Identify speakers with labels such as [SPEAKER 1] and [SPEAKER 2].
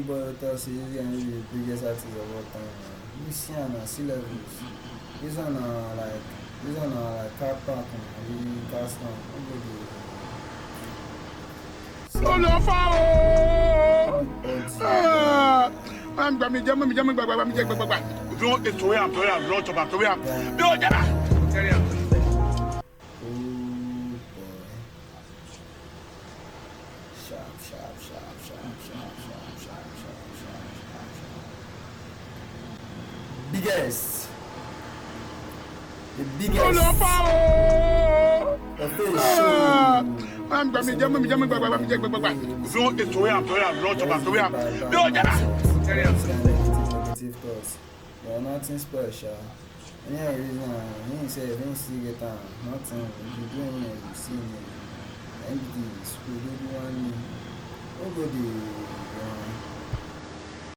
[SPEAKER 1] boy with us is the biggest artist of all time. You see on sea levels. He's on car park and car stand.
[SPEAKER 2] I'm going to
[SPEAKER 1] biggest. The biggest.
[SPEAKER 2] I'm going to
[SPEAKER 1] You're nothing special. Any reason you say you see get nothing. You do anything you see me. Empty school, do one. Nobody.